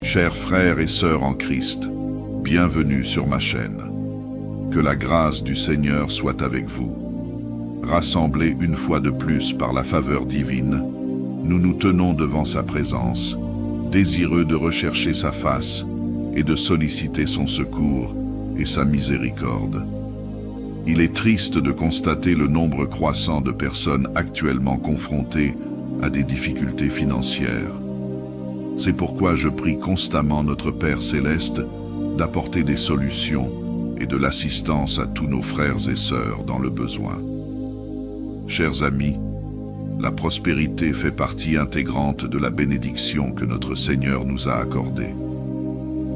Chers frères et sœurs en Christ, bienvenue sur ma chaîne. Que la grâce du Seigneur soit avec vous. Rassemblés une fois de plus par la faveur divine, nous nous tenons devant sa présence, désireux de rechercher sa face et de solliciter son secours et sa miséricorde. Il est triste de constater le nombre croissant de personnes actuellement confrontées à des difficultés financières. C'est pourquoi je prie constamment notre Père Céleste d'apporter des solutions et de l'assistance à tous nos frères et sœurs dans le besoin. Chers amis, la prospérité fait partie intégrante de la bénédiction que notre Seigneur nous a accordée.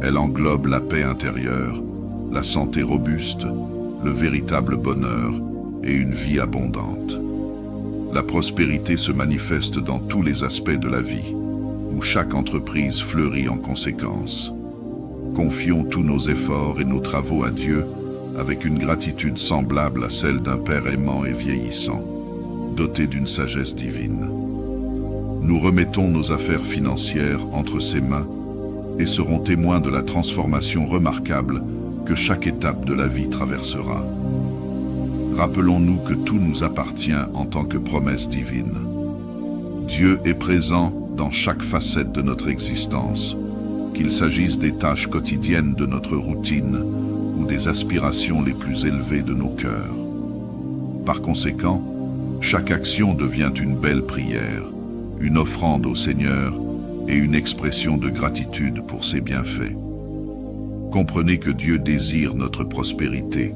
Elle englobe la paix intérieure, la santé robuste, le véritable bonheur et une vie abondante. La prospérité se manifeste dans tous les aspects de la vie, où chaque entreprise fleurit en conséquence. Confions tous nos efforts et nos travaux à Dieu avec une gratitude semblable à celle d'un Père aimant et vieillissant, doté d'une sagesse divine. Nous remettons nos affaires financières entre ses mains et serons témoins de la transformation remarquable que chaque étape de la vie traversera. Rappelons-nous que tout nous appartient en tant que promesse divine. Dieu est présent dans chaque facette de notre existence, qu'il s'agisse des tâches quotidiennes de notre routine ou des aspirations les plus élevées de nos cœurs. Par conséquent, chaque action devient une belle prière, une offrande au Seigneur et une expression de gratitude pour ses bienfaits. Comprenez que Dieu désire notre prospérité,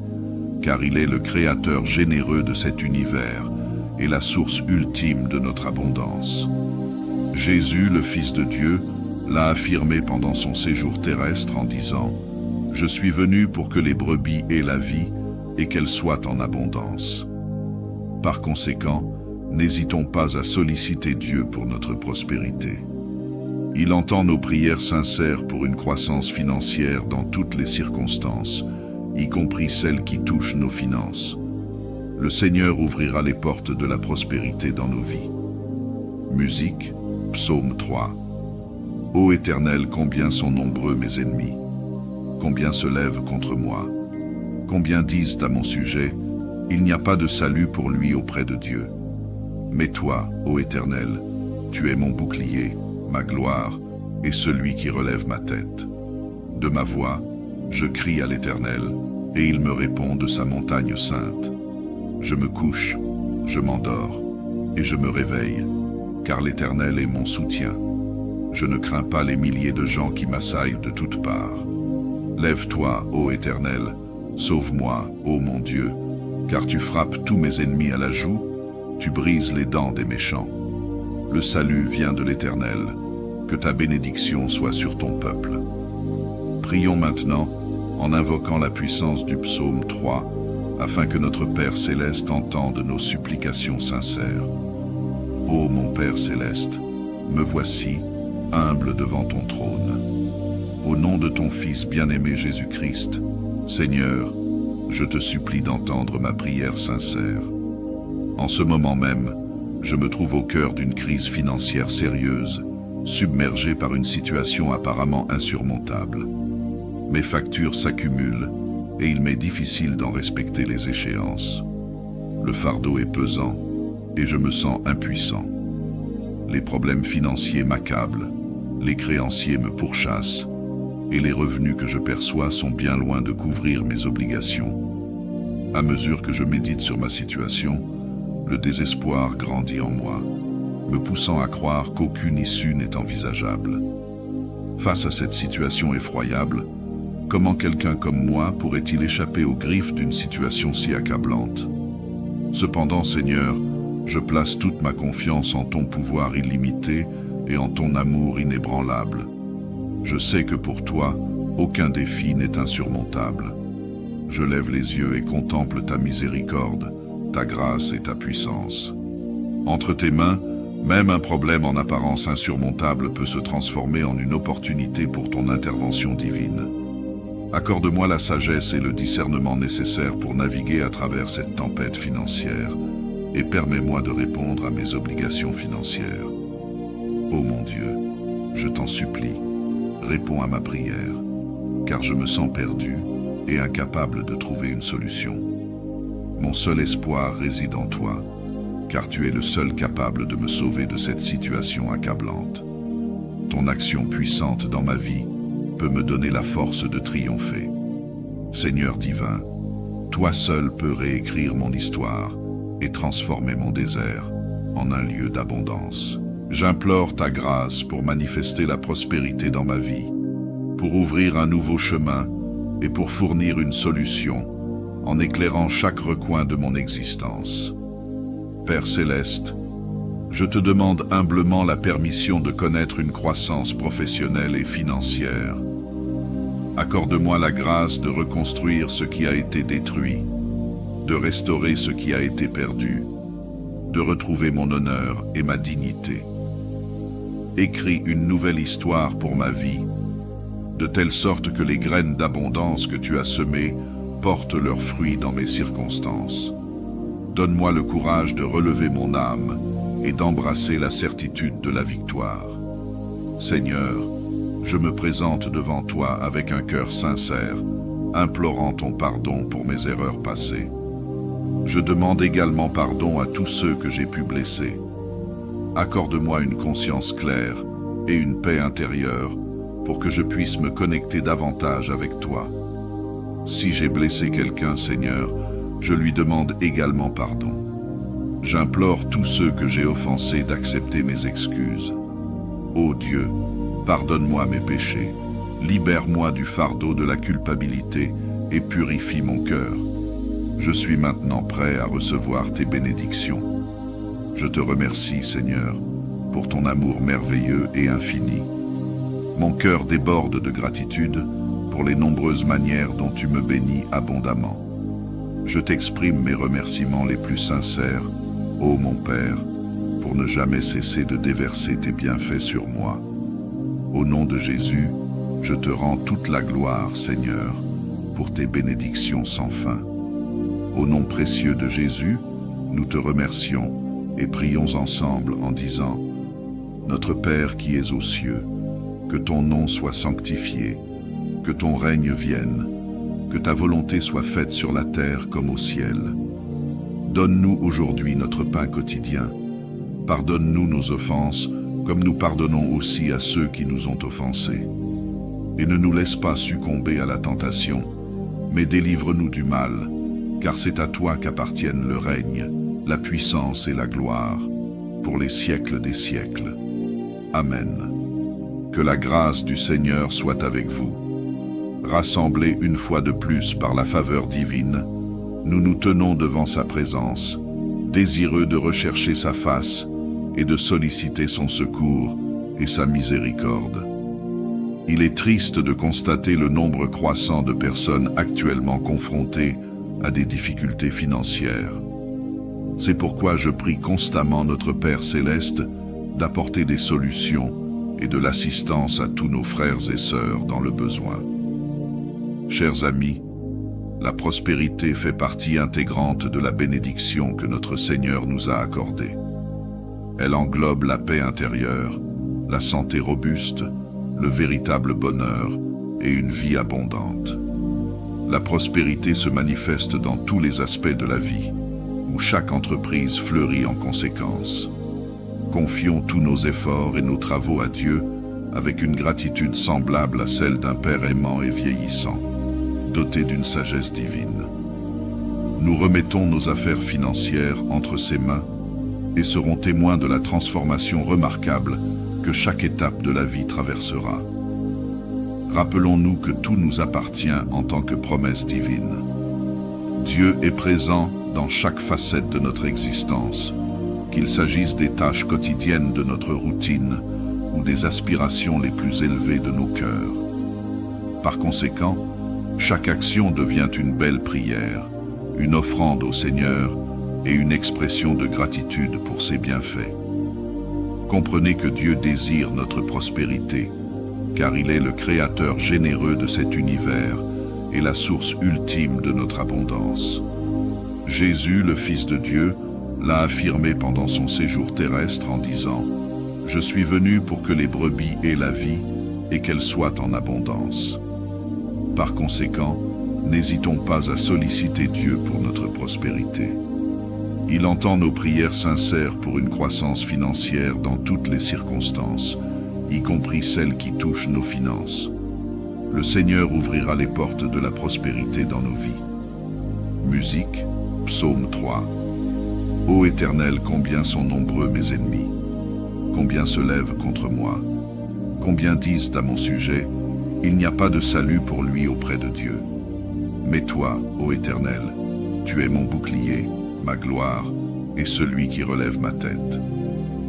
car il est le Créateur généreux de cet univers et la source ultime de notre abondance. Jésus, le Fils de Dieu, l'a affirmé pendant son séjour terrestre en disant « Je suis venu pour que les brebis aient la vie et qu'elle soit en abondance. » Par conséquent, n'hésitons pas à solliciter Dieu pour notre prospérité. Il entend nos prières sincères pour une croissance financière dans toutes les circonstances, y compris celles qui touchent nos finances. Le Seigneur ouvrira les portes de la prospérité dans nos vies. Musique, Psaume 3. Ô Éternel, combien sont nombreux mes ennemis, combien se lèvent contre moi, combien disent à mon sujet, il n'y a pas de salut pour lui auprès de Dieu. Mais toi, ô Éternel, tu es mon bouclier, ma gloire, et celui qui relève ma tête. De ma voix, je crie à l'Éternel, et il me répond de sa montagne sainte. Je me couche, je m'endors, et je me réveille, car l'Éternel est mon soutien. Je ne crains pas les milliers de gens qui m'assaillent de toutes parts. Lève-toi, ô Éternel, sauve-moi, ô mon Dieu, car tu frappes tous mes ennemis à la joue, tu brises les dents des méchants. Le salut vient de l'Éternel, que ta bénédiction soit sur ton peuple. Prions maintenant en invoquant la puissance du psaume 3, afin que notre Père Céleste entende nos supplications sincères. Ô mon Père Céleste, me voici, humble devant ton trône. Au nom de ton Fils bien-aimé Jésus-Christ, Seigneur, je te supplie d'entendre ma prière sincère. En ce moment même, je me trouve au cœur d'une crise financière sérieuse, submergé par une situation apparemment insurmontable. Mes factures s'accumulent et il m'est difficile d'en respecter les échéances. Le fardeau est pesant et je me sens impuissant. Les problèmes financiers m'accablent, les créanciers me pourchassent et les revenus que je perçois sont bien loin de couvrir mes obligations. À mesure que je médite sur ma situation, le désespoir grandit en moi, me poussant à croire qu'aucune issue n'est envisageable. Face à cette situation effroyable, comment quelqu'un comme moi pourrait-il échapper aux griffes d'une situation si accablante? Cependant, Seigneur, je place toute ma confiance en ton pouvoir illimité et en ton amour inébranlable. Je sais que pour toi, aucun défi n'est insurmontable. Je lève les yeux et contemple ta miséricorde, ta grâce et ta puissance. Entre tes mains, même un problème en apparence insurmontable peut se transformer en une opportunité pour ton intervention divine. Accorde-moi la sagesse et le discernement nécessaires pour naviguer à travers cette tempête financière et permets-moi de répondre à mes obligations financières. Ô mon Dieu, je t'en supplie, réponds à ma prière, car je me sens perdu et incapable de trouver une solution. Mon seul espoir réside en toi, car tu es le seul capable de me sauver de cette situation accablante. Ton action puissante dans ma vie peut me donner la force de triompher. Seigneur divin, toi seul peux réécrire mon histoire et transformer mon désert en un lieu d'abondance. J'implore ta grâce pour manifester la prospérité dans ma vie, pour ouvrir un nouveau chemin et pour fournir une solution en éclairant chaque recoin de mon existence. Père céleste, je te demande humblement la permission de connaître une croissance professionnelle et financière. Accorde-moi la grâce de reconstruire ce qui a été détruit, de restaurer ce qui a été perdu, de retrouver mon honneur et ma dignité. Écris une nouvelle histoire pour ma vie, de telle sorte que les graines d'abondance que tu as semées portent leurs fruits dans mes circonstances. Donne-moi le courage de relever mon âme et d'embrasser la certitude de la victoire. Seigneur, je me présente devant toi avec un cœur sincère, implorant ton pardon pour mes erreurs passées. Je demande également pardon à tous ceux que j'ai pu blesser. Accorde-moi une conscience claire et une paix intérieure pour que je puisse me connecter davantage avec toi. Si j'ai blessé quelqu'un, Seigneur, je lui demande également pardon. J'implore tous ceux que j'ai offensés d'accepter mes excuses. Ô Dieu, pardonne-moi mes péchés, libère-moi du fardeau de la culpabilité et purifie mon cœur. Je suis maintenant prêt à recevoir tes bénédictions. Je te remercie, Seigneur, pour ton amour merveilleux et infini. Mon cœur déborde de gratitude pour les nombreuses manières dont tu me bénis abondamment. Je t'exprime mes remerciements les plus sincères, ô mon Père, pour ne jamais cesser de déverser tes bienfaits sur moi. Au nom de Jésus, je te rends toute la gloire, Seigneur, pour tes bénédictions sans fin. Au nom précieux de Jésus, nous te remercions et prions ensemble en disant « Notre Père qui es aux cieux, que ton nom soit sanctifié, que ton règne vienne, que ta volonté soit faite sur la terre comme au ciel. Donne-nous aujourd'hui notre pain quotidien. Pardonne-nous nos offenses, comme nous pardonnons aussi à ceux qui nous ont offensés. Et ne nous laisse pas succomber à la tentation, mais délivre-nous du mal, car c'est à toi qu'appartiennent le règne, la puissance et la gloire, pour les siècles des siècles. Amen. Que la grâce du Seigneur soit avec vous. Rassemblés une fois de plus par la faveur divine, nous nous tenons devant sa présence, désireux de rechercher sa face et de solliciter son secours et sa miséricorde. Il est triste de constater le nombre croissant de personnes actuellement confrontées à des difficultés financières. C'est pourquoi je prie constamment notre Père Céleste d'apporter des solutions et de l'assistance à tous nos frères et sœurs dans le besoin. Chers amis, la prospérité fait partie intégrante de la bénédiction que notre Seigneur nous a accordée. Elle englobe la paix intérieure, la santé robuste, le véritable bonheur et une vie abondante. La prospérité se manifeste dans tous les aspects de la vie, où chaque entreprise fleurit en conséquence. Confions tous nos efforts et nos travaux à Dieu avec une gratitude semblable à celle d'un Père aimant et vieillissant, doté d'une sagesse divine. Nous remettons nos affaires financières entre ses mains et serons témoins de la transformation remarquable que chaque étape de la vie traversera. Rappelons-nous que tout nous appartient en tant que promesse divine. Dieu est présent dans chaque facette de notre existence, qu'il s'agisse des tâches quotidiennes de notre routine ou des aspirations les plus élevées de nos cœurs. Par conséquent, chaque action devient une belle prière, une offrande au Seigneur et une expression de gratitude pour ses bienfaits. Comprenez que Dieu désire notre prospérité, car il est le Créateur généreux de cet univers et la source ultime de notre abondance. Jésus, le Fils de Dieu, l'a affirmé pendant son séjour terrestre en disant « Je suis venu pour que les brebis aient la vie et qu'elle soit en abondance. Par conséquent, n'hésitons pas à solliciter Dieu pour notre prospérité. Il entend nos prières sincères pour une croissance financière dans toutes les circonstances, y compris celles qui touchent nos finances. Le Seigneur ouvrira les portes de la prospérité dans nos vies. Musique, Psaume 3. Ô Éternel, combien sont nombreux mes ennemis, combien se lèvent contre moi, combien disent à mon sujet, il n'y a pas de salut pour lui auprès de Dieu. Mais toi, ô Éternel, tu es mon bouclier, ma gloire, et celui qui relève ma tête.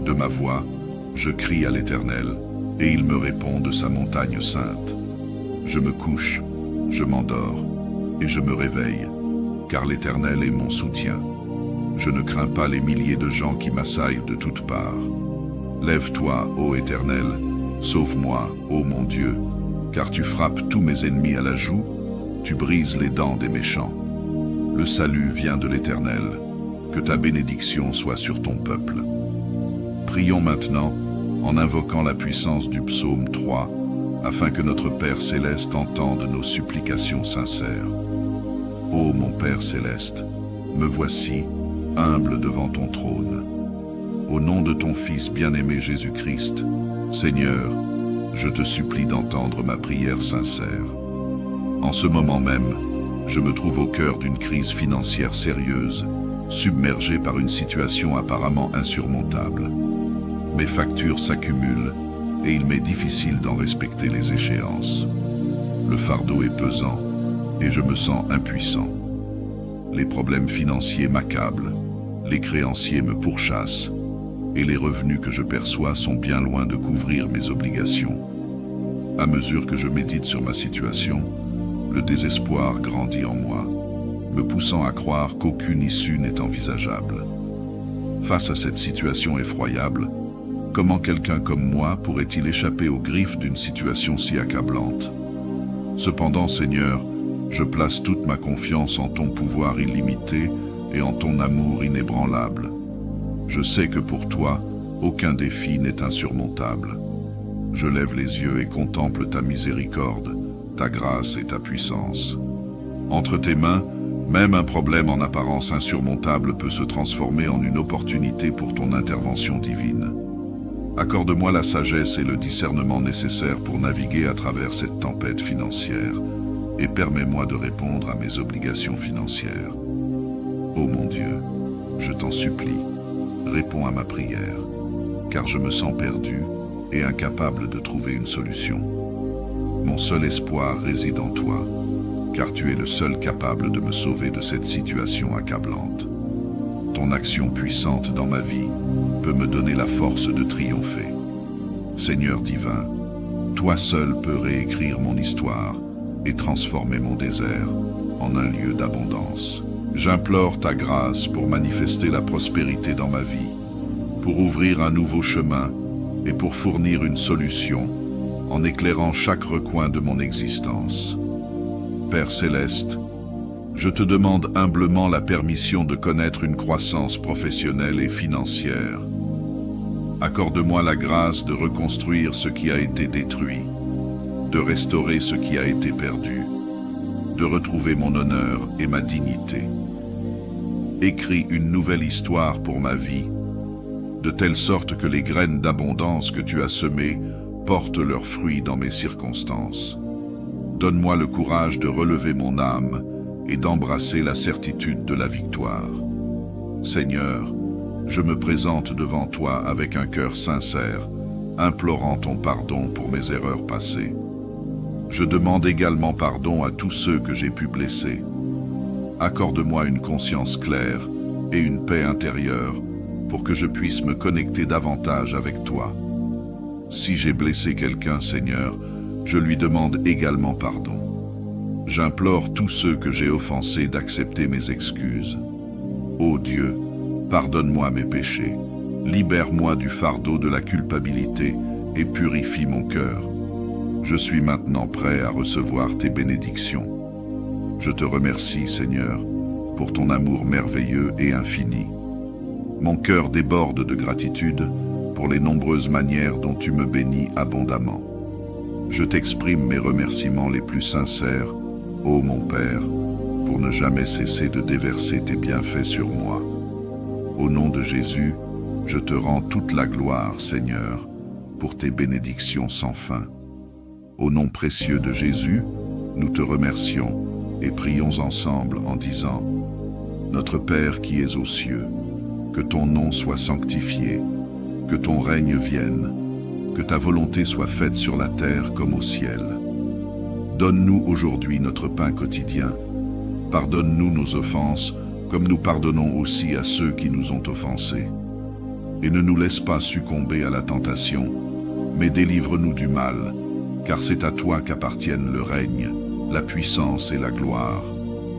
De ma voix, je crie à l'Éternel, et il me répond de sa montagne sainte. Je me couche, je m'endors, et je me réveille, car l'Éternel est mon soutien. Je ne crains pas les milliers de gens qui m'assaillent de toutes parts. Lève-toi, ô Éternel, sauve-moi, ô mon Dieu, car tu frappes tous mes ennemis à la joue, tu brises les dents des méchants. Le salut vient de l'Éternel, que ta bénédiction soit sur ton peuple. Prions maintenant en invoquant la puissance du psaume 3, afin que notre Père céleste entende nos supplications sincères. Ô mon Père céleste, me voici, humble devant ton trône. Au nom de ton Fils bien-aimé Jésus-Christ, Seigneur, je te supplie d'entendre ma prière sincère. En ce moment même, je me trouve au cœur d'une crise financière sérieuse, submergé par une situation apparemment insurmontable. Mes factures s'accumulent et il m'est difficile d'en respecter les échéances. Le fardeau est pesant et je me sens impuissant. Les problèmes financiers m'accablent, les créanciers me pourchassent et les revenus que je perçois sont bien loin de couvrir mes obligations. À mesure que je médite sur ma situation, le désespoir grandit en moi, me poussant à croire qu'aucune issue n'est envisageable. Face à cette situation effroyable, comment quelqu'un comme moi pourrait-il échapper aux griffes d'une situation si accablante? Cependant, Seigneur, je place toute ma confiance en ton pouvoir illimité et en ton amour inébranlable. Je sais que pour toi, aucun défi n'est insurmontable. Je lève les yeux et contemple ta miséricorde, ta grâce et ta puissance. Entre tes mains, même un problème en apparence insurmontable peut se transformer en une opportunité pour ton intervention divine. Accorde-moi la sagesse et le discernement nécessaires pour naviguer à travers cette tempête financière et permets-moi de répondre à mes obligations financières. Ô mon Dieu, je t'en supplie, réponds à ma prière, car je me sens perdu et incapable de trouver une solution. Mon seul espoir réside en toi, car tu es le seul capable de me sauver de cette situation accablante. Ton action puissante dans ma vie peut me donner la force de triompher. Seigneur divin, toi seul peux réécrire mon histoire et transformer mon désert en un lieu d'abondance. J'implore ta grâce pour manifester la prospérité dans ma vie, pour ouvrir un nouveau chemin et pour fournir une solution en éclairant chaque recoin de mon existence. Père céleste, je te demande humblement la permission de connaître une croissance professionnelle et financière. Accorde-moi la grâce de reconstruire ce qui a été détruit, de restaurer ce qui a été perdu, de retrouver mon honneur et ma dignité. Écris une nouvelle histoire pour ma vie, de telle sorte que les graines d'abondance que tu as semées portent leurs fruits dans mes circonstances. Donne-moi le courage de relever mon âme et d'embrasser la certitude de la victoire. Seigneur, je me présente devant toi avec un cœur sincère, implorant ton pardon pour mes erreurs passées. Je demande également pardon à tous ceux que j'ai pu blesser. Accorde-moi une conscience claire et une paix intérieure pour que je puisse me connecter davantage avec toi. Si j'ai blessé quelqu'un, Seigneur, je lui demande également pardon. J'implore tous ceux que j'ai offensés d'accepter mes excuses. Ô Dieu, pardonne-moi mes péchés, libère-moi du fardeau de la culpabilité et purifie mon cœur. Je suis maintenant prêt à recevoir tes bénédictions. Je te remercie, Seigneur, pour ton amour merveilleux et infini. Mon cœur déborde de gratitude pour les nombreuses manières dont tu me bénis abondamment. Je t'exprime mes remerciements les plus sincères, ô mon Père, pour ne jamais cesser de déverser tes bienfaits sur moi. Au nom de Jésus, je te rends toute la gloire, Seigneur, pour tes bénédictions sans fin. Au nom précieux de Jésus, nous te remercions et prions ensemble en disant: Notre Père qui es aux cieux, que ton nom soit sanctifié, que ton règne vienne, que ta volonté soit faite sur la terre comme au ciel. Donne-nous aujourd'hui notre pain quotidien. Pardonne-nous nos offenses, comme nous pardonnons aussi à ceux qui nous ont offensés. Et ne nous laisse pas succomber à la tentation, mais délivre-nous du mal, car c'est à toi qu'appartiennent le règne, la puissance et la gloire,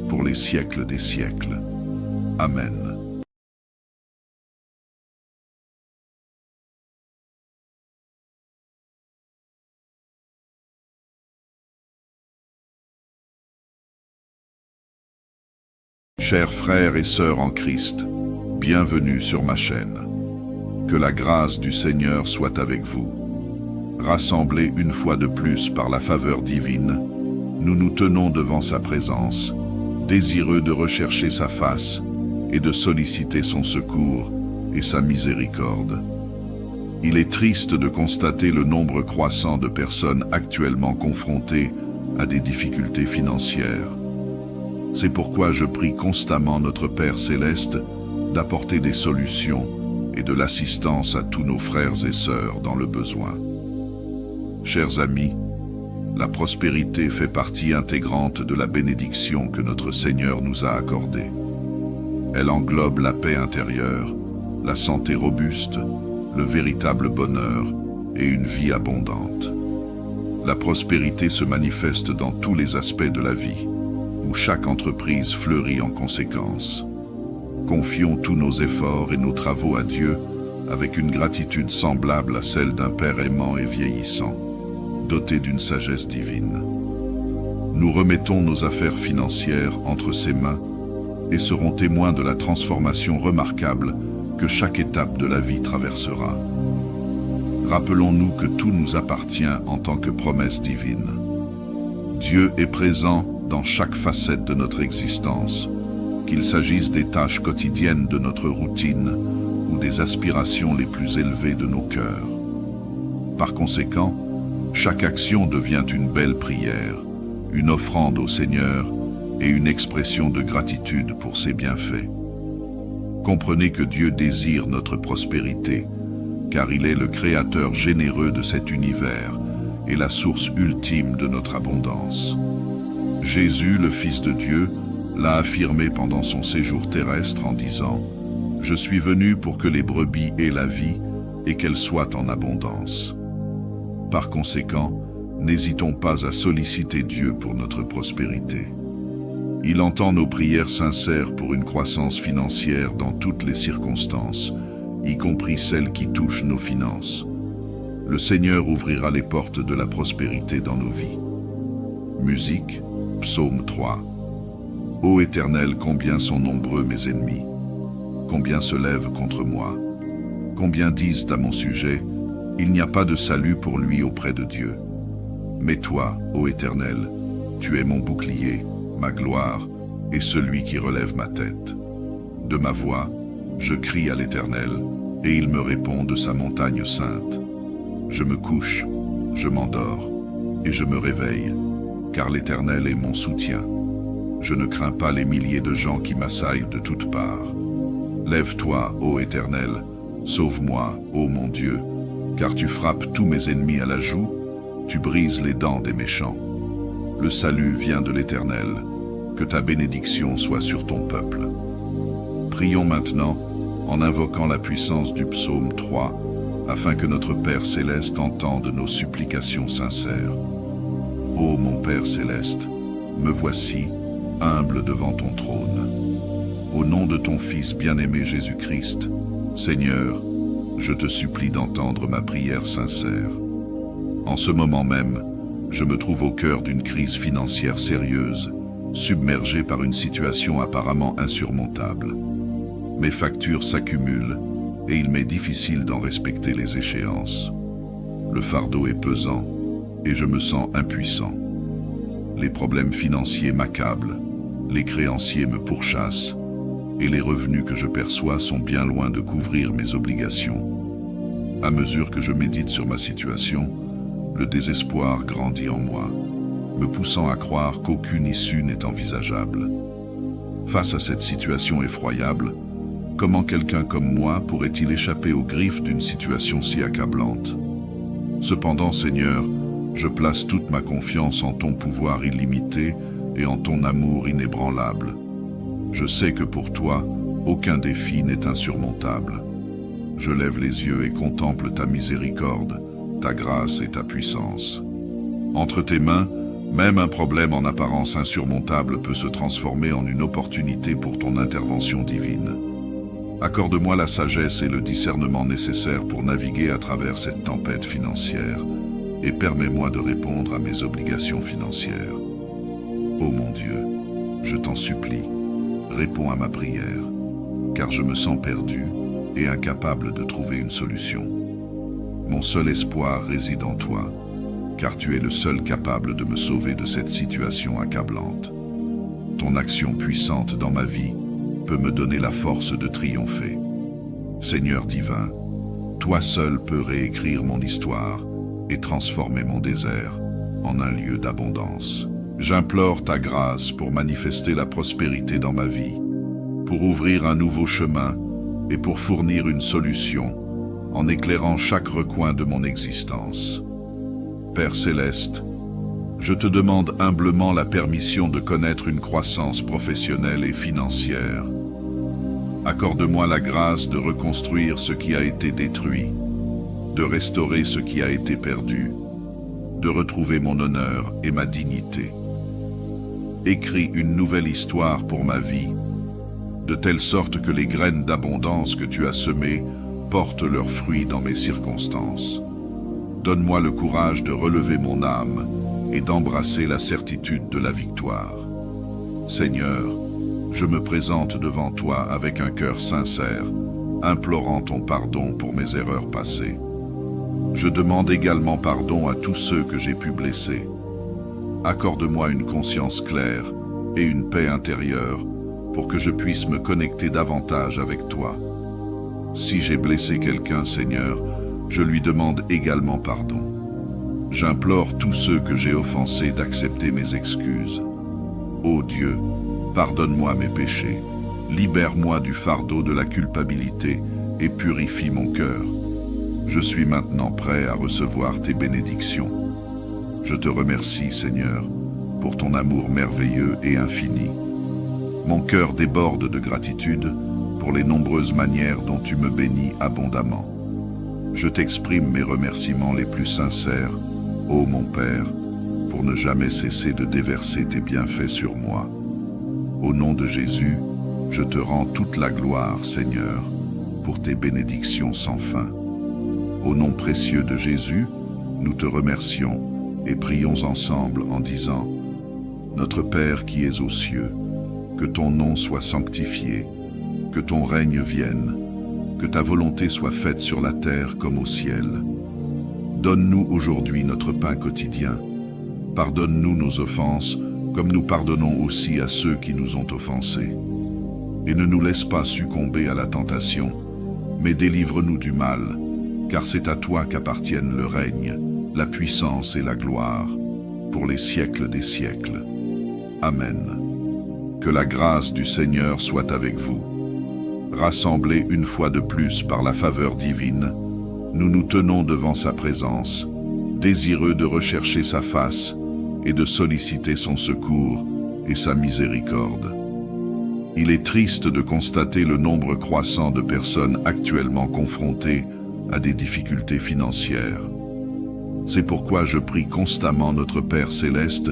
pour les siècles des siècles. Amen. Chers frères et sœurs en Christ, bienvenue sur ma chaîne. Que la grâce du Seigneur soit avec vous. Rassemblés une fois de plus par la faveur divine, nous nous tenons devant sa présence, désireux de rechercher sa face et de solliciter son secours et sa miséricorde. Il est triste de constater le nombre croissant de personnes actuellement confrontées à des difficultés financières. C'est pourquoi je prie constamment notre Père Céleste d'apporter des solutions et de l'assistance à tous nos frères et sœurs dans le besoin. Chers amis, la prospérité fait partie intégrante de la bénédiction que notre Seigneur nous a accordée. Elle englobe la paix intérieure, la santé robuste, le véritable bonheur et une vie abondante. La prospérité se manifeste dans tous les aspects de la vie, où chaque entreprise fleurit en conséquence. Confions tous nos efforts et nos travaux à Dieu avec une gratitude semblable à celle d'un Père aimant et vieillissant, doté d'une sagesse divine. Nous remettons nos affaires financières entre ses mains et serons témoins de la transformation remarquable que chaque étape de la vie traversera. Rappelons-nous que tout nous appartient en tant que promesse divine. Dieu est présent dans chaque facette de notre existence, qu'il s'agisse des tâches quotidiennes de notre routine ou des aspirations les plus élevées de nos cœurs. Par conséquent, chaque action devient une belle prière, une offrande au Seigneur et une expression de gratitude pour ses bienfaits. Comprenez que Dieu désire notre prospérité, car il est le Créateur généreux de cet univers et la source ultime de notre abondance. Jésus, le Fils de Dieu, l'a affirmé pendant son séjour terrestre en disant: « Je suis venu pour que les brebis aient la vie et qu'elle soit en abondance. » Par conséquent, n'hésitons pas à solliciter Dieu pour notre prospérité. Il entend nos prières sincères pour une croissance financière dans toutes les circonstances, y compris celles qui touchent nos finances. Le Seigneur ouvrira les portes de la prospérité dans nos vies. Musique, Psaume 3. Ô Éternel, combien sont nombreux mes ennemis, combien se lèvent contre moi, combien disent à mon sujet: il n'y a pas de salut pour lui auprès de Dieu. Mais toi, ô Éternel, tu es mon bouclier, ma gloire, et celui qui relève ma tête. De ma voix, je crie à l'Éternel, et il me répond de sa montagne sainte. Je me couche, je m'endors, et je me réveille, car l'Éternel est mon soutien. Je ne crains pas les milliers de gens qui m'assaillent de toutes parts. Lève-toi, ô Éternel, sauve-moi, ô mon Dieu, car tu frappes tous mes ennemis à la joue, tu brises les dents des méchants. Le salut vient de l'Éternel, que ta bénédiction soit sur ton peuple. Prions maintenant en invoquant la puissance du psaume 3, afin que notre Père Céleste entende nos supplications sincères. Ô mon Père Céleste, me voici, humble devant ton trône. Au nom de ton Fils bien-aimé Jésus-Christ, Seigneur, je te supplie d'entendre ma prière sincère. En ce moment même, je me trouve au cœur d'une crise financière sérieuse, submergé par une situation apparemment insurmontable. Mes factures s'accumulent et il m'est difficile d'en respecter les échéances. Le fardeau est pesant et je me sens impuissant. Les problèmes financiers m'accablent, les créanciers me pourchassent, et les revenus que je perçois sont bien loin de couvrir mes obligations. À mesure que je médite sur ma situation, le désespoir grandit en moi, me poussant à croire qu'aucune issue n'est envisageable. Face à cette situation effroyable, comment quelqu'un comme moi pourrait-il échapper aux griffes d'une situation si accablante? Cependant, Seigneur, je place toute ma confiance en ton pouvoir illimité et en ton amour inébranlable. Je sais que pour toi, aucun défi n'est insurmontable. Je lève les yeux et contemple ta miséricorde, ta grâce et ta puissance. Entre tes mains, même un problème en apparence insurmontable peut se transformer en une opportunité pour ton intervention divine. Accorde-moi la sagesse et le discernement nécessaires pour naviguer à travers cette tempête financière et permets-moi de répondre à mes obligations financières. Ô mon Dieu, je t'en supplie, réponds à ma prière, car je me sens perdu et incapable de trouver une solution. Mon seul espoir réside en toi, car tu es le seul capable de me sauver de cette situation accablante. Ton action puissante dans ma vie peut me donner la force de triompher. Seigneur divin, toi seul peux réécrire mon histoire et transformer mon désert en un lieu d'abondance. J'implore ta grâce pour manifester la prospérité dans ma vie, pour ouvrir un nouveau chemin et pour fournir une solution en éclairant chaque recoin de mon existence. Père céleste, je te demande humblement la permission de connaître une croissance professionnelle et financière. Accorde-moi la grâce de reconstruire ce qui a été détruit, de restaurer ce qui a été perdu, de retrouver mon honneur et ma dignité. Écris une nouvelle histoire pour ma vie, de telle sorte que les graines d'abondance que tu as semées portent leurs fruits dans mes circonstances. Donne-moi le courage de relever mon âme et d'embrasser la certitude de la victoire. Seigneur, je me présente devant toi avec un cœur sincère, implorant ton pardon pour mes erreurs passées. Je demande également pardon à tous ceux que j'ai pu blesser. Accorde-moi une conscience claire et une paix intérieure pour que je puisse me connecter davantage avec toi. Si j'ai blessé quelqu'un, Seigneur, je lui demande également pardon. J'implore tous ceux que j'ai offensés d'accepter mes excuses. Ô Dieu, pardonne-moi mes péchés, libère-moi du fardeau de la culpabilité et purifie mon cœur. Je suis maintenant prêt à recevoir tes bénédictions. Je te remercie, Seigneur, pour ton amour merveilleux et infini. Mon cœur déborde de gratitude pour les nombreuses manières dont tu me bénis abondamment. Je t'exprime mes remerciements les plus sincères, ô mon Père, pour ne jamais cesser de déverser tes bienfaits sur moi. Au nom de Jésus, je te rends toute la gloire, Seigneur, pour tes bénédictions sans fin. Au nom précieux de Jésus, nous te remercions et prions ensemble en disant « Notre Père qui es aux cieux, que ton nom soit sanctifié, que ton règne vienne, que ta volonté soit faite sur la terre comme au ciel. Donne-nous aujourd'hui notre pain quotidien. Pardonne-nous nos offenses, comme nous pardonnons aussi à ceux qui nous ont offensés. Et ne nous laisse pas succomber à la tentation, mais délivre-nous du mal, car c'est à toi qu'appartiennent le règne, la puissance et la gloire, pour les siècles des siècles. Amen. Que la grâce du Seigneur soit avec vous. Rassemblés une fois de plus par la faveur divine, nous nous tenons devant sa présence, désireux de rechercher sa face et de solliciter son secours et sa miséricorde. Il est triste de constater le nombre croissant de personnes actuellement confrontées à des difficultés financières. C'est pourquoi je prie constamment notre Père Céleste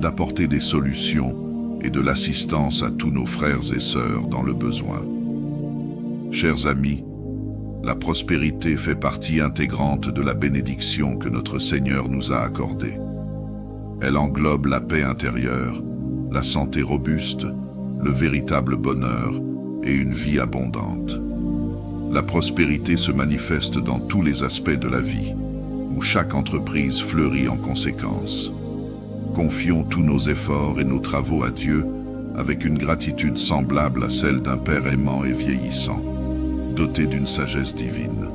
d'apporter des solutions et de l'assistance à tous nos frères et sœurs dans le besoin. Chers amis, la prospérité fait partie intégrante de la bénédiction que notre Seigneur nous a accordée. Elle englobe la paix intérieure, la santé robuste, le véritable bonheur et une vie abondante. La prospérité se manifeste dans tous les aspects de la vie. où chaque entreprise fleurit en conséquence. Confions tous nos efforts et nos travaux à Dieu avec une gratitude semblable à celle d'un père aimant et vieillissant, doté d'une sagesse divine.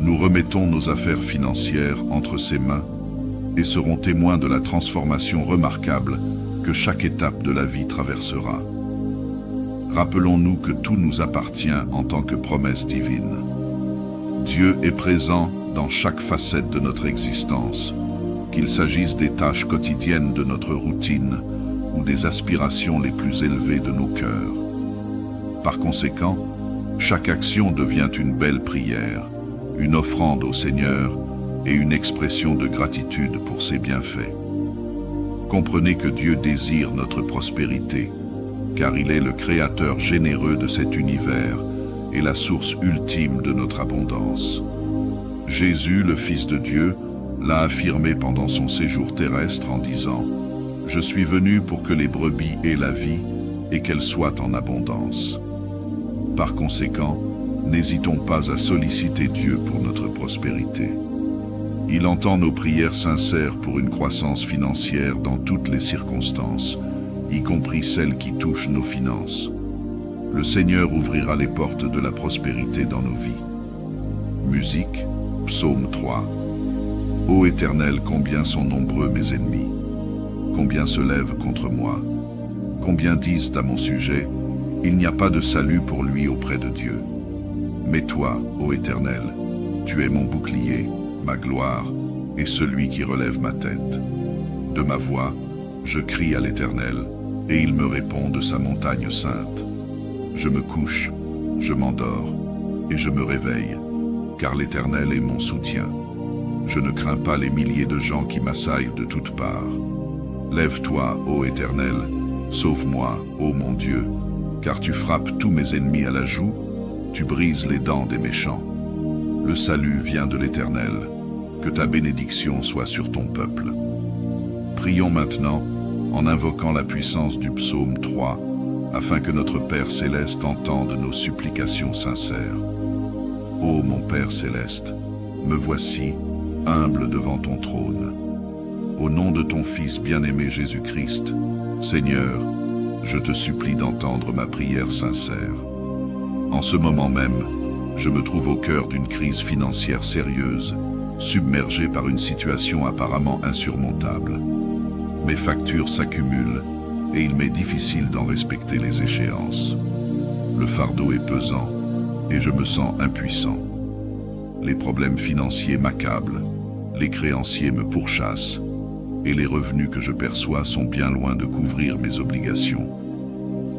Nous remettons nos affaires financières entre ses mains et serons témoins de la transformation remarquable que chaque étape de la vie traversera. Rappelons-nous que tout nous appartient en tant que promesse divine. Dieu est présent dans chaque facette de notre existence, qu'il s'agisse des tâches quotidiennes de notre routine ou des aspirations les plus élevées de nos cœurs. Par conséquent, chaque action devient une belle prière, une offrande au Seigneur et une expression de gratitude pour ses bienfaits. Comprenez que Dieu désire notre prospérité, car il est le créateur généreux de cet univers et la source ultime de notre abondance. Jésus, le Fils de Dieu, l'a affirmé pendant son séjour terrestre en disant « Je suis venu pour que les brebis aient la vie et qu'elle soit en abondance. » Par conséquent, n'hésitons pas à solliciter Dieu pour notre prospérité. Il entend nos prières sincères pour une croissance financière dans toutes les circonstances, y compris celles qui touchent nos finances. Le Seigneur ouvrira les portes de la prospérité dans nos vies. Musique, Psaume 3. Ô Éternel, combien sont nombreux mes ennemis, combien se lèvent contre moi, combien disent à mon sujet, il n'y a pas de salut pour lui auprès de Dieu. Mais toi, ô Éternel, tu es mon bouclier, ma gloire, et celui qui relève ma tête. De ma voix, je crie à l'Éternel, et il me répond de sa montagne sainte. Je me couche, je m'endors, et je me réveille, car l'Éternel est mon soutien. Je ne crains pas les milliers de gens qui m'assaillent de toutes parts. Lève-toi, ô Éternel, sauve-moi, ô mon Dieu, car tu frappes tous mes ennemis à la joue, tu brises les dents des méchants. Le salut vient de l'Éternel, que ta bénédiction soit sur ton peuple. Prions maintenant en invoquant la puissance du psaume 3, afin que notre Père céleste entende nos supplications sincères. Ô mon Père céleste, me voici, humble devant ton trône. Au nom de ton Fils bien-aimé Jésus-Christ, Seigneur, je te supplie d'entendre ma prière sincère. En ce moment même, je me trouve au cœur d'une crise financière sérieuse, submergé par une situation apparemment insurmontable. Mes factures s'accumulent et il m'est difficile d'en respecter les échéances. Le fardeau est pesant et je me sens impuissant. Les problèmes financiers m'accablent, les créanciers me pourchassent et les revenus que je perçois sont bien loin de couvrir mes obligations.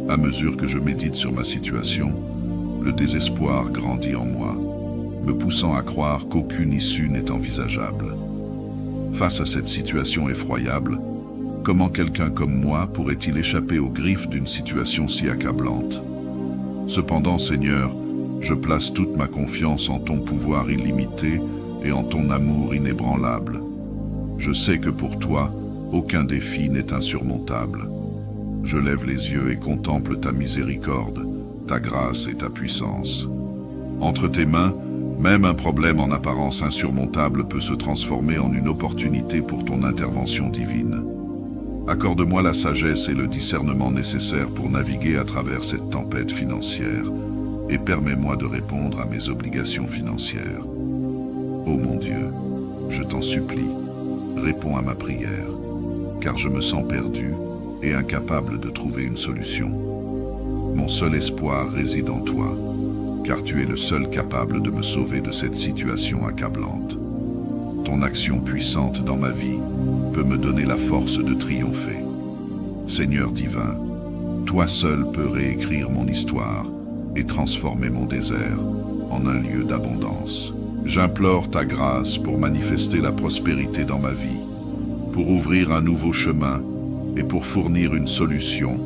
À mesure que je médite sur ma situation, le désespoir grandit en moi, me poussant à croire qu'aucune issue n'est envisageable. Face à cette situation effroyable, comment quelqu'un comme moi pourrait-il échapper aux griffes d'une situation si accablante? Cependant, Seigneur, je place toute ma confiance en ton pouvoir illimité et en ton amour inébranlable. Je sais que pour toi, aucun défi n'est insurmontable. Je lève les yeux et contemple ta miséricorde, ta grâce et ta puissance. Entre tes mains, même un problème en apparence insurmontable peut se transformer en une opportunité pour ton intervention divine. Accorde-moi la sagesse et le discernement nécessaires pour naviguer à travers cette tempête financière et permets-moi de répondre à mes obligations financières. Ô mon Dieu, je t'en supplie, réponds à ma prière, car je me sens perdu et incapable de trouver une solution. Mon seul espoir réside en toi, car tu es le seul capable de me sauver de cette situation accablante. Ton action puissante dans ma vie peut me donner la force de triompher. Seigneur divin, toi seul peux réécrire mon histoire et transformer mon désert en un lieu d'abondance. J'implore ta grâce pour manifester la prospérité dans ma vie, pour ouvrir un nouveau chemin et pour fournir une solution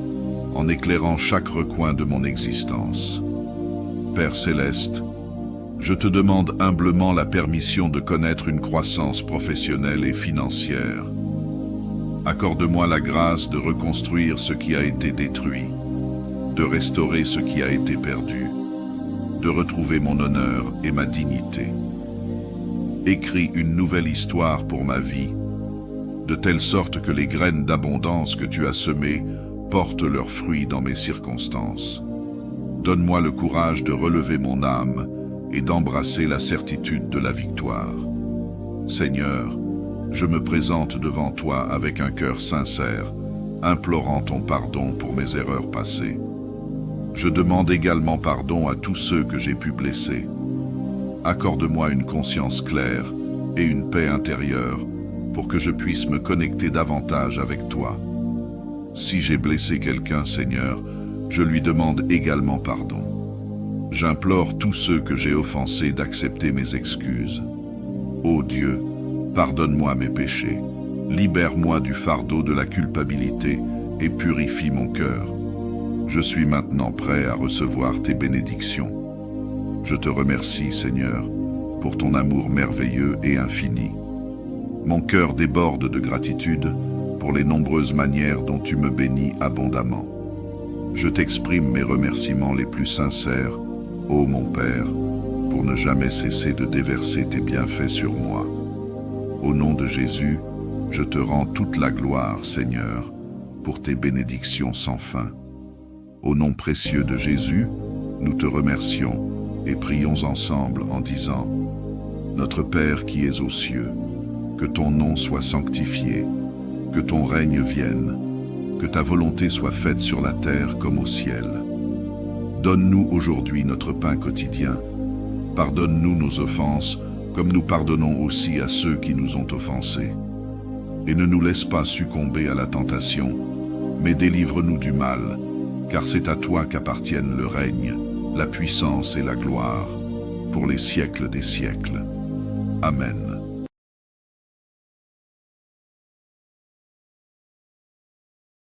en éclairant chaque recoin de mon existence. Père céleste, je te demande humblement la permission de connaître une croissance professionnelle et financière. Accorde-moi la grâce de reconstruire ce qui a été détruit, de restaurer ce qui a été perdu, de retrouver mon honneur et ma dignité. Écris une nouvelle histoire pour ma vie, de telle sorte que les graines d'abondance que tu as semées portent leurs fruits dans mes circonstances. Donne-moi le courage de relever mon âme et d'embrasser la certitude de la victoire. Seigneur, je me présente devant toi avec un cœur sincère, implorant ton pardon pour mes erreurs passées. Je demande également pardon à tous ceux que j'ai pu blesser. Accorde-moi une conscience claire et une paix intérieure pour que je puisse me connecter davantage avec toi. Si j'ai blessé quelqu'un, Seigneur, je lui demande également pardon. J'implore tous ceux que j'ai offensés d'accepter mes excuses. Ô Dieu, pardonne-moi mes péchés, libère-moi du fardeau de la culpabilité et purifie mon cœur. Je suis maintenant prêt à recevoir tes bénédictions. Je te remercie, Seigneur, pour ton amour merveilleux et infini. Mon cœur déborde de gratitude pour les nombreuses manières dont tu me bénis abondamment. Je t'exprime mes remerciements les plus sincères, ô mon Père, pour ne jamais cesser de déverser tes bienfaits sur moi. Au nom de Jésus, je te rends toute la gloire, Seigneur, pour tes bénédictions sans fin. Au nom précieux de Jésus, nous te remercions et prions ensemble en disant: Notre Père qui es aux cieux, que ton nom soit sanctifié, que ton règne vienne, que ta volonté soit faite sur la terre comme au ciel. Donne-nous aujourd'hui notre pain quotidien. Pardonne-nous nos offenses, comme nous pardonnons aussi à ceux qui nous ont offensés. Et ne nous laisse pas succomber à la tentation, mais délivre-nous du mal, car c'est à toi qu'appartiennent le règne, la puissance et la gloire, pour les siècles des siècles. Amen.